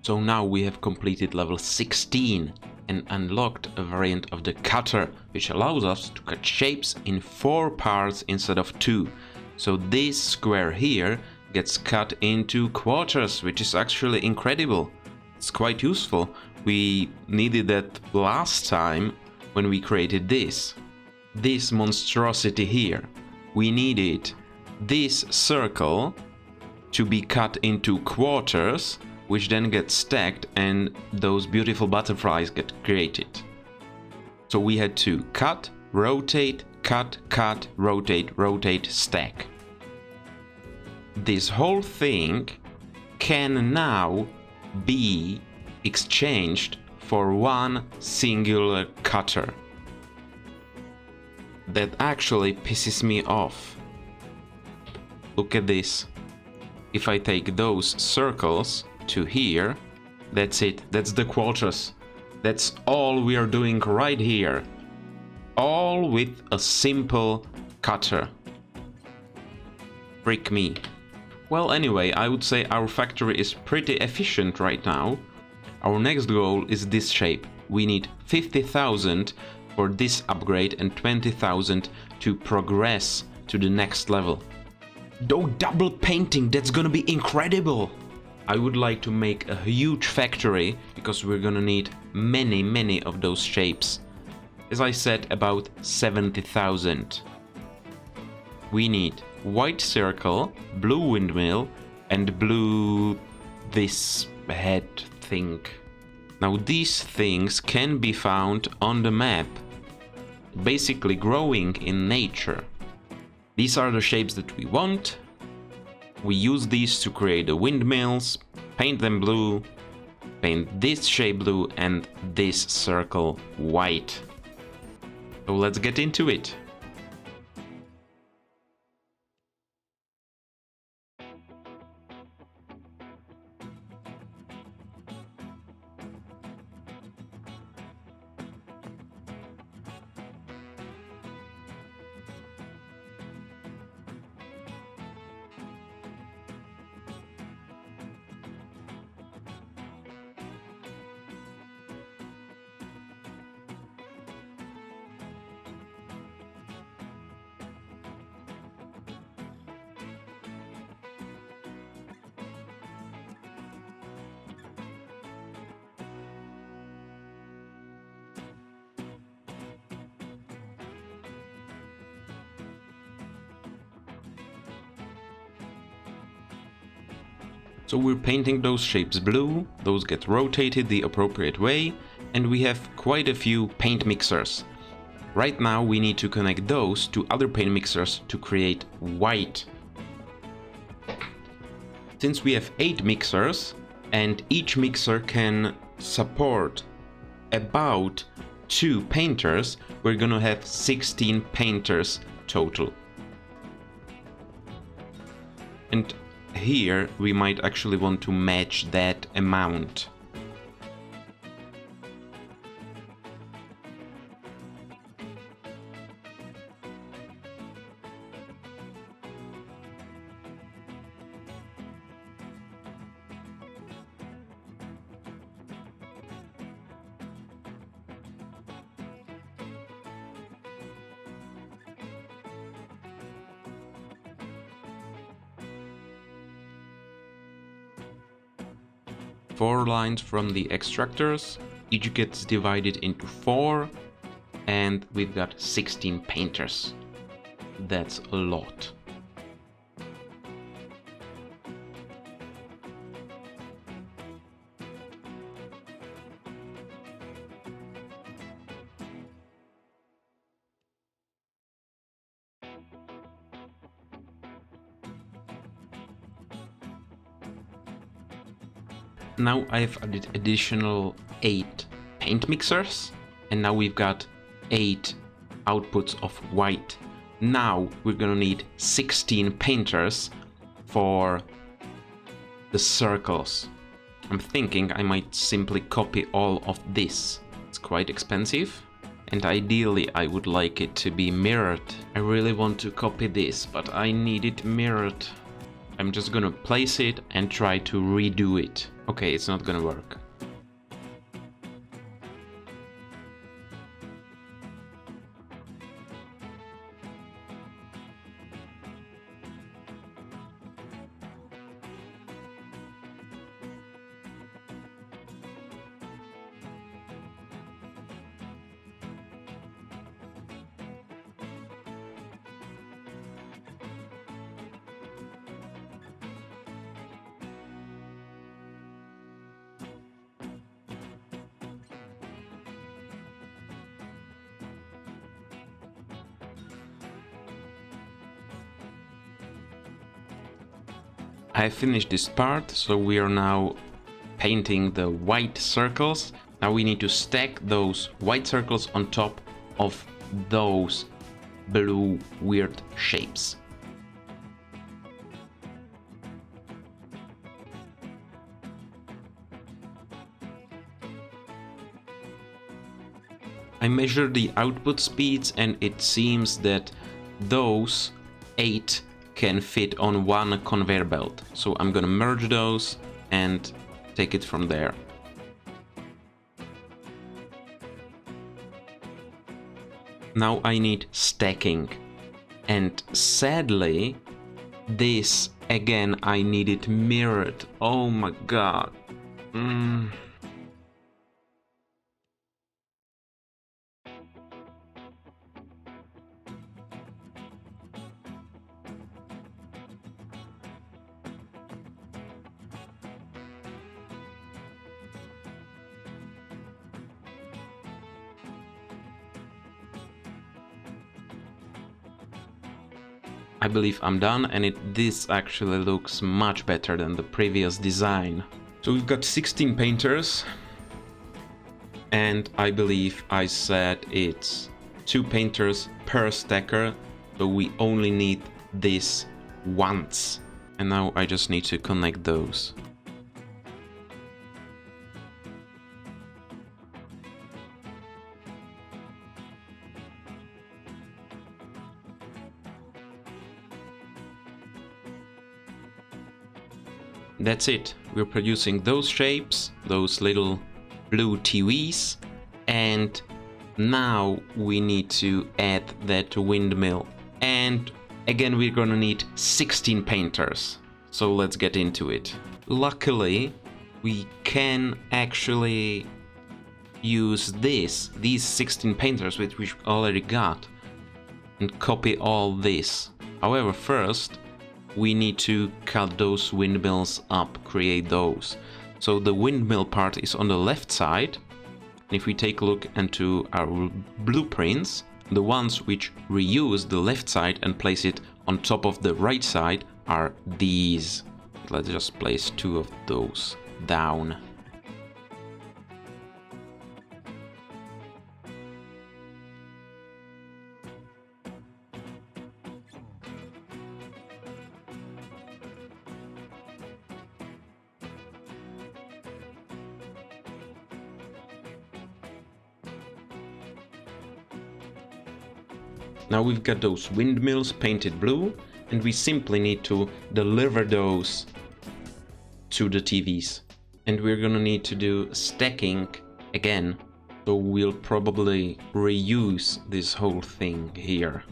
So now we have completed level 16 and unlocked a variant of the cutter, which allows us to cut shapes in 4 parts instead of 2. So this square here gets cut into quarters, which is actually incredible. It's quite useful. We needed that last time when we created this. This monstrosity here. We needed this circle to be cut into quarters, which then get stacked and those beautiful butterflies get created. So we had to cut, rotate, rotate, stack. This whole thing can now be exchanged for one singular cutter. That actually pisses me off. Look at this. If I take those circles to here, that's it, that's the quarters. That's all we are doing right here. All with a simple cutter. Freak me. Well, anyway, I would say our factory is pretty efficient right now. Our next goal is this shape. We need 50,000 for this upgrade and 20,000 to progress to the next level. Though double painting, that's gonna be incredible! I would like to make a huge factory because we're gonna need many of those shapes. As I said, about 70,000. We need white circle, blue windmill, and blue this head thing. Now these things can be found on the map, basically growing in nature. These are the shapes that we want. We use these to create the windmills, paint them blue, paint this shape blue and this circle white. So let's get into it. So we're painting those shapes blue, those get rotated the appropriate way, and we have quite a few paint mixers. Right now we need to connect those to other paint mixers to create white. Since we have 8 mixers, and each mixer can support about 2 painters, we're gonna have 16 painters total. And here we might actually want to match that amount. Four lines from the extractors, each gets divided into 4, and we've got 16 painters. That's a lot. Now I've added additional 8 paint mixers, and now we've got 8 outputs of white. Now we're gonna need 16 painters for the circles. I'm thinking I might simply copy all of this. It's quite expensive, and ideally I would like it to be mirrored. I really want to copy this, but I need it mirrored. I'm just gonna place it and try to redo it. Okay, it's not gonna work. I finished this part, so we are now painting the white circles. Now we need to stack those white circles on top of those blue weird shapes. I measured the output speeds and it seems that those 8 can fit on one conveyor belt. So I'm gonna merge those and take it from there. Now I need stacking. And sadly, this again I need it mirrored. Oh my god. I believe I'm done, and this actually looks much better than the previous design. So we've got 16 painters, and I believe I said it's 2 painters per stacker, so we only need this once. And now I just need to connect those. That's it. We're producing those shapes, those little blue TVs, and now we need to add that windmill. And again, we're gonna need 16 painters. So let's get into it. Luckily, we can actually use these 16 painters which we already got, and copy all this. However, first we need to cut those windmills up, create those. So the windmill part is on the left side. And if we take a look into our blueprints, the ones which reuse the left side and place it on top of the right side are these. Let's just place 2 of those down. Now we've got those windmills painted blue, and we simply need to deliver those to the TVs. And we're gonna need to do stacking again, so we'll probably reuse this whole thing here.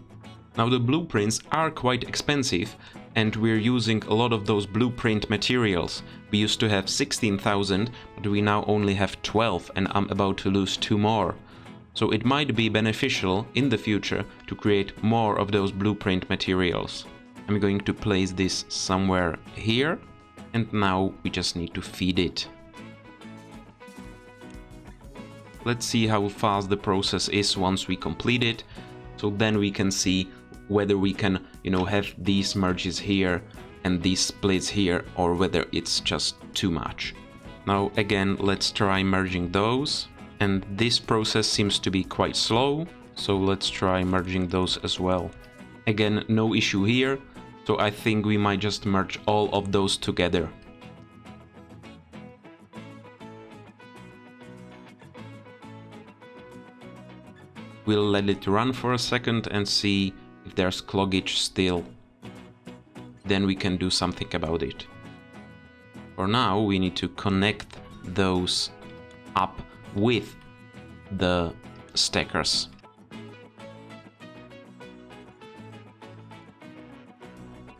Now the blueprints are quite expensive, and we're using a lot of those blueprint materials. We used to have 16,000, but we now only have 12, and I'm about to lose 2 more. So it might be beneficial in the future to create more of those blueprint materials. I'm going to place this somewhere here, and now we just need to feed it. Let's see how fast the process is once we complete it, so then we can see whether we can, have these merges here and these splits here, or whether it's just too much. Now again, let's try merging those. And this process seems to be quite slow, so let's try merging those as well. Again, no issue here, so I think we might just merge all of those together. We'll let it run for a second and see if there's cloggage still. Then we can do something about it. For now, we need to connect those up with the stackers.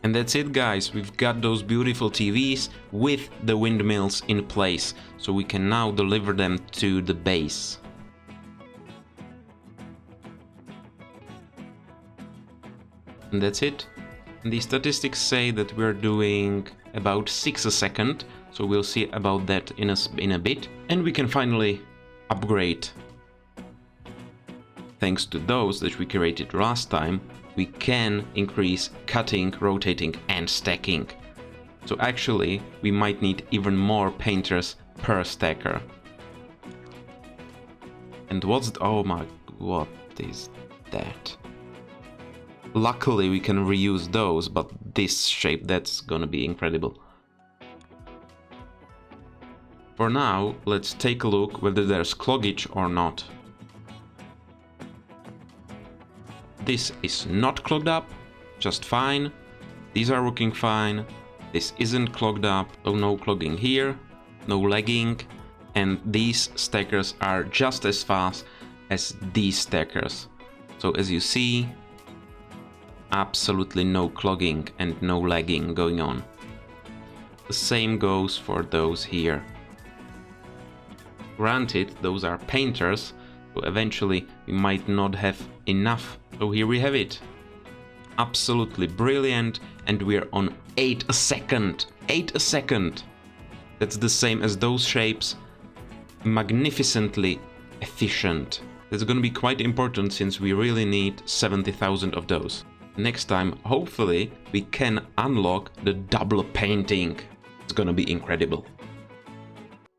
And that's it, guys. We've got those beautiful TVs with the windmills in place, so we can now deliver them to the base. And that's it. And the statistics say that we're doing about 6 a second, so we'll see about that in a bit. And we can finally upgrade. Thanks to those that we created last time, we can increase cutting, rotating and stacking. So actually, we might need even more painters per stacker. And what is that? Luckily we can reuse those, but this shape, that's gonna be incredible. For now, let's take a look whether there's cloggage or not. This is not clogged up, just fine. These are working fine. This isn't clogged up, so no clogging here, no lagging. And these stackers are just as fast as these stackers. So as you see, absolutely no clogging and no lagging going on. The same goes for those here. Granted, those are painters, so eventually we might not have enough. So here we have it. Absolutely brilliant, and we're on 8 a second. 8 a second! That's the same as those shapes. Magnificently efficient. That's gonna be quite important since we really need 70,000 of those. Next time, hopefully, we can unlock the double painting. It's gonna be incredible.